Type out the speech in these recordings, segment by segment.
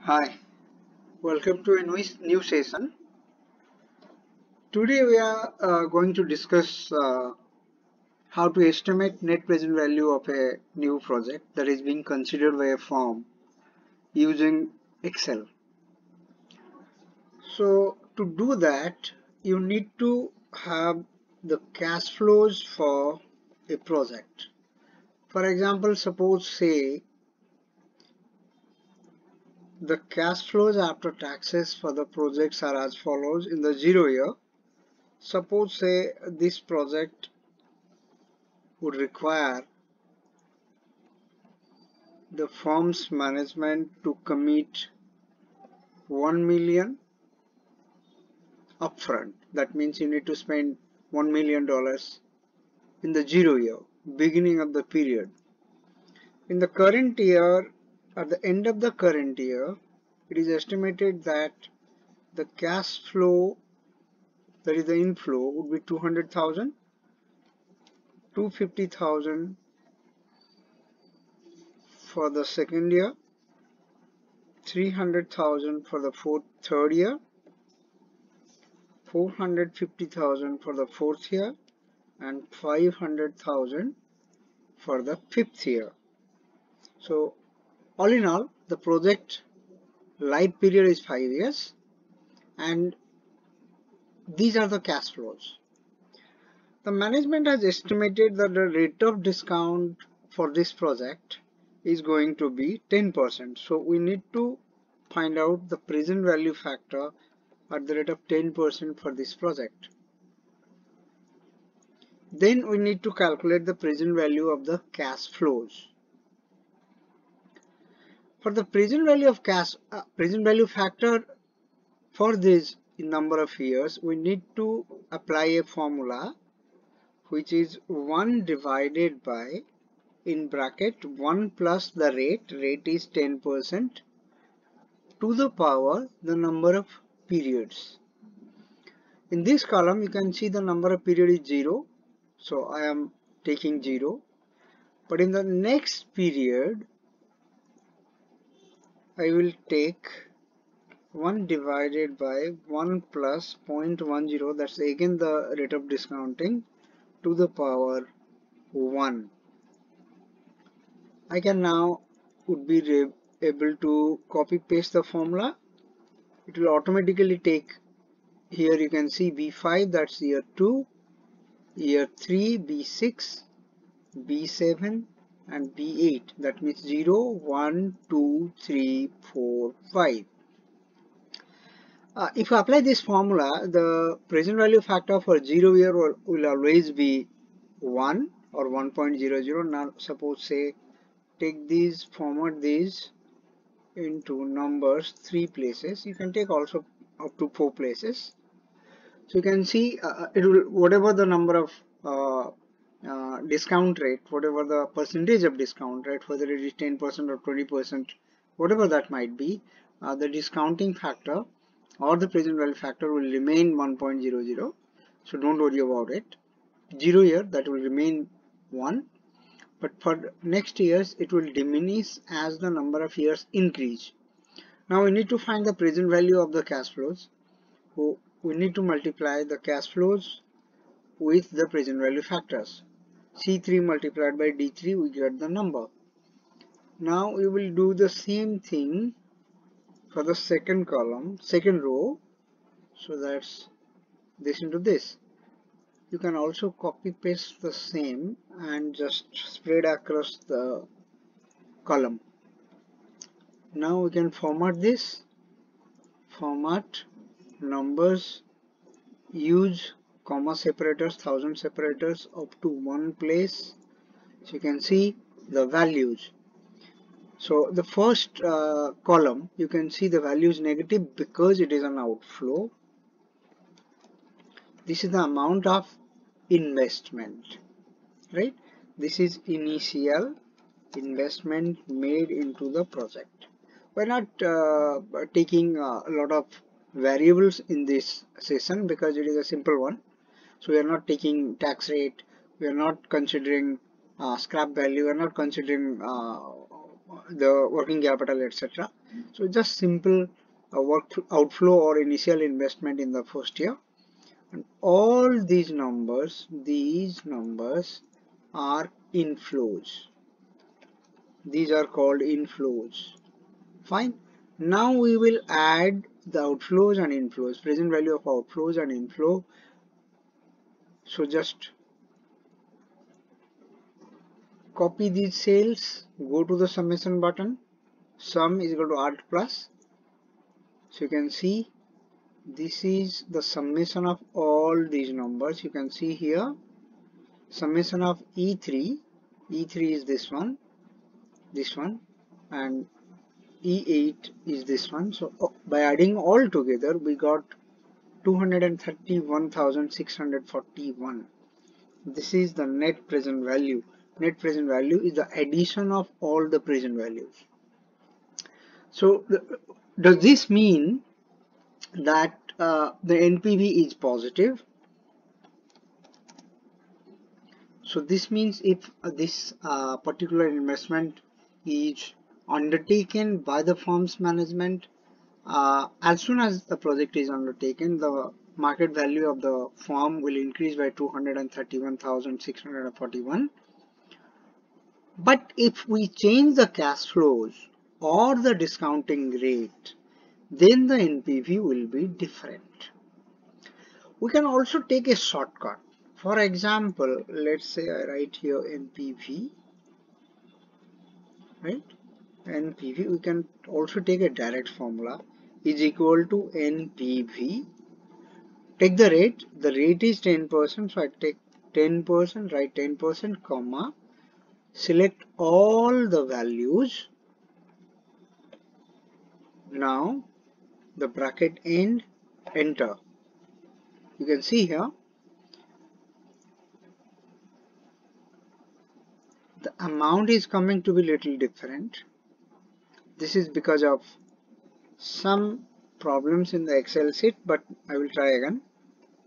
Hi, welcome to a new session. Today we are going to discuss how to estimate net present value of a new project that is being considered by a firm using Excel. So to do that, you need to have the cash flows for a project. For example, suppose say the cash flows after taxes for the projects are as follows in the 0 year. Suppose say this project would require the firm's management to commit 1 million upfront. That means you need to spend $1 million in the 0 year, beginning of the period. In the current year, at the end of the current year, it is estimated that the cash flow, that is the inflow, would be 200,000, 250,000 for the second year, 300,000 for the third year, 450,000 for the fourth year, and 500,000 for the fifth year. So all in all, the project life period is 5 years, and these are the cash flows. The management has estimated that the rate of discount for this project is going to be 10%. So we need to find out the present value factor at the rate of 10% for this project. Then we need to calculate the present value of the cash flows. For the present value of present value factor for this in number of years, we need to apply a formula which is 1 divided by, in bracket, 1 plus the rate is 10%, to the power the number of periods. In this column you can see the number of period is 0, so I am taking 0, but in the next period I will take 1 divided by 1 plus 0.10, that's again the rate of discounting, to the power 1. I can now would be able to copy paste the formula. It will automatically take, here you can see B5, that's year 2, year 3, B6, B7 and B8, that means 0, 1, 2, 3, 4, 5. If you apply this formula, the present value factor for 0 year will always be 1 or 1.00. Now suppose say take these, format these into numbers 3 places. You can take also up to 4 places. So you can see it will, whatever the number of discount rate, whatever the percentage of discount rate, whether it is 10% or 20%, whatever that might be, the discounting factor or the present value factor will remain 1.00. So don't worry about it. 0 year, that will remain 1, but for next years it will diminish as the number of years increase. Now we need to find the present value of the cash flows. So we need to multiply the cash flows with the present value factors. C3 multiplied by D3, we get the number. Now we will do the same thing for the second column, second row. So that's this into this. You can also copy paste the same and just spread across the column. Now we can format this, format numbers, use comma separators, 1000 separators up to one place. So you can see the values. So the first column, you can see the value is negative because it is an outflow. This is the amount of investment, right? This is initial investment made into the project. We're not taking a lot of variables in this session because it is a simple one. So we are not taking tax rate, we are not considering scrap value, we are not considering the working capital, etc. So just simple work outflow or initial investment in the first year. And all these numbers are inflows. These are called inflows. Fine. Now we will add the outflows and inflows, present value of outflows and inflow. So just copy these cells, go to the summation button, sum is equal to alt plus. So you can see this is the summation of all these numbers. You can see here summation of E3 is this one, and E8 is this one. So by adding all together we got 231,641. This is the net present value. Net present value is the addition of all the present values. So does this mean that the NPV is positive? So this means if this particular investment is undertaken by the firm's management, as soon as the project is undertaken, the market value of the firm will increase by 231,641. But if we change the cash flows or the discounting rate, then the NPV will be different. We can also take a shortcut. For example, let's say I write here NPV, right? NPV, we can also take a direct formula is equal to NPV. Take the rate is 10%, so I take 10%, write 10%, comma, select all the values. Now the bracket end, enter. You can see here the amount is coming to be little different. This is because of some problems in the Excel sheet, but I will try again.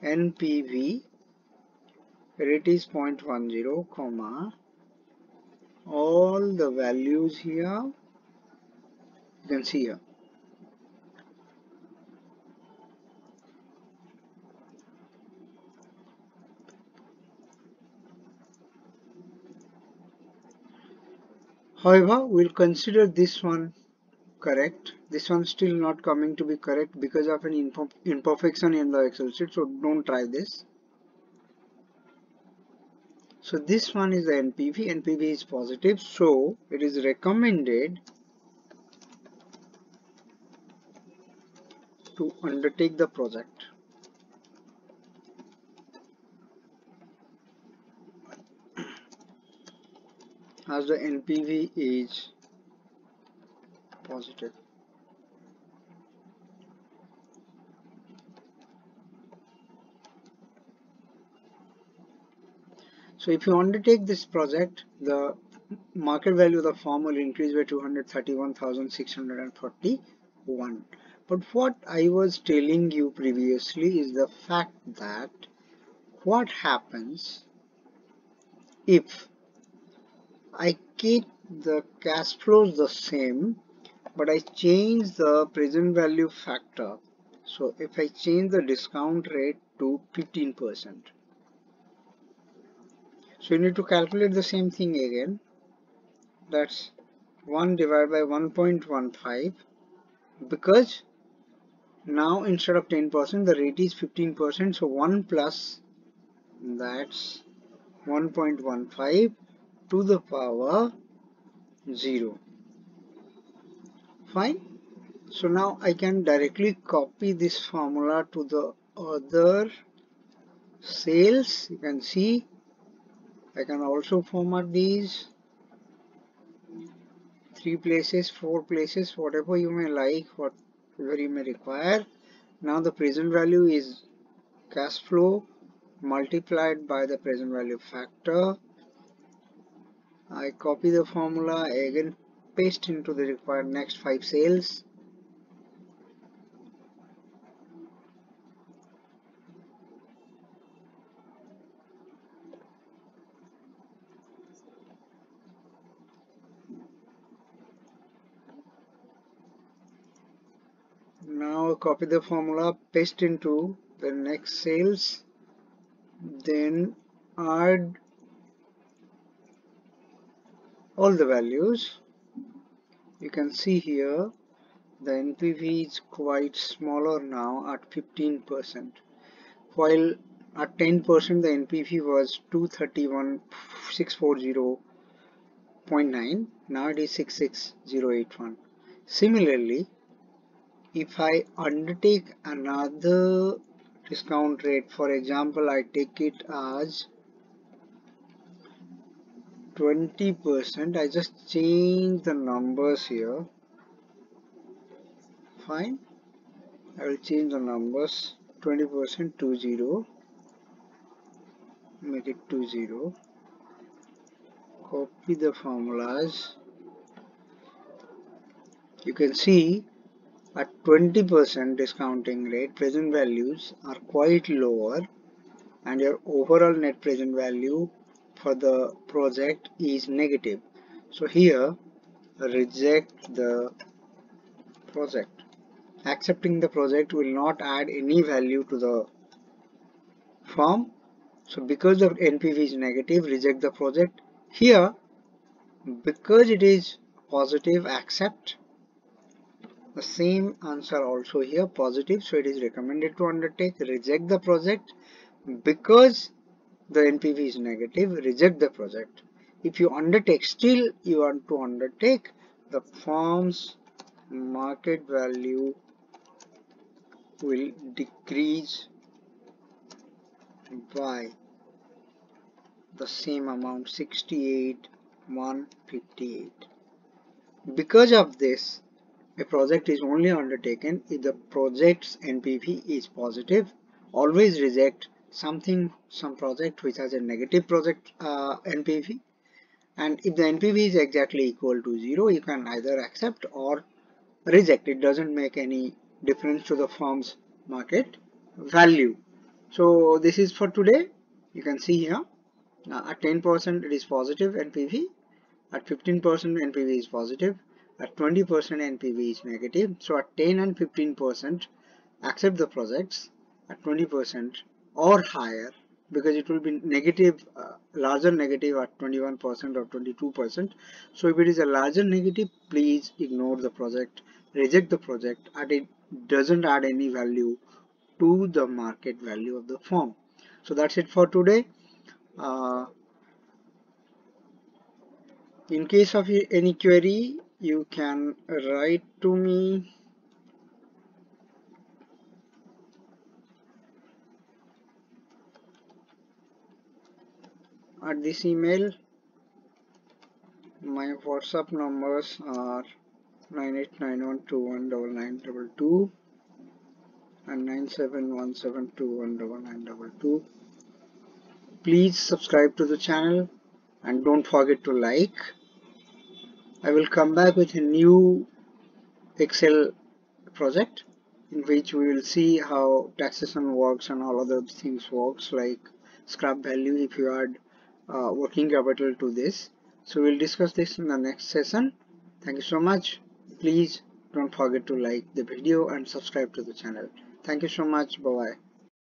NPV rate is 0.10, comma, all the values here, you can see here. However, we'll consider this one correct. This one still not coming to be correct because of an imperfection in the Excel sheet, so don't try this. So this one is the NPV. NPV is positive, so it is recommended to undertake the project. As the NPV is positive. So if you undertake this project, the market value of the firm will increase by 231,641. But what I was telling you previously is the fact that what happens if I keep the cash flows the same, but I change the present value factor. So if I change the discount rate to 15%. So you need to calculate the same thing again. That's 1 divided by 1.15, because now instead of 10% the rate is 15%, so 1 plus, that's 1.15 to the power 0. Fine. So now I can directly copy this formula to the other cells. You can see I can also format these 3 places, 4 places, whatever you may like, whatever you may require. Now the present value is cash flow multiplied by the present value factor. I copy the formula, again paste into the required next 5 cells. Now copy the formula, paste into the next cells, then add all the values. You can see here the NPV is quite smaller now at 15%, while at 10% the NPV was 231,640.9, now it is 66081. Similarly, if I undertake another discount rate, for example, I take it as 20%, I just change the numbers here. Fine, I will change the numbers. 20% 20, make it 20. Copy the formulas. You can see at 20% discounting rate, present values are quite lower, and your overall net present value for the project is negative. So here, reject the project. Accepting the project will not add any value to the firm. So because the NPV is negative, reject the project. Here, because it is positive, accept. The same answer also here, positive, so it is recommended to undertake. Reject the project. Because the NPV is negative, reject the project. If you undertake, still you want to undertake, the firm's market value will decrease by the same amount, 68,158. Because of this, a project is only undertaken if the project's NPV is positive. Always reject some project which has a negative project NPV, and if the NPV is exactly equal to 0, you can either accept or reject. It doesn't make any difference to the firm's market value. So this is for today. You can see here at 10% it is positive NPV, at 15% NPV is positive, at 20% NPV is negative. So at 10 and 15% accept the projects, at 20% or higher, because it will be negative, larger negative at 21% or 22%. So if it is a larger negative, please ignore the project, reject the project, and it doesn't add any value to the market value of the firm. So that's it for today. In case of any query, you can write to me at this email. My WhatsApp numbers are 9891219922 and 9717219922. Please subscribe to the channel and don't forget to like. I will come back with a new Excel project in which we will see how taxation works and all other things works, like scrap value if you add working capital to this. So we'll discuss this in the next session. Thank you so much. Please don't forget to like the video and subscribe to the channel. Thank you so much. Bye bye.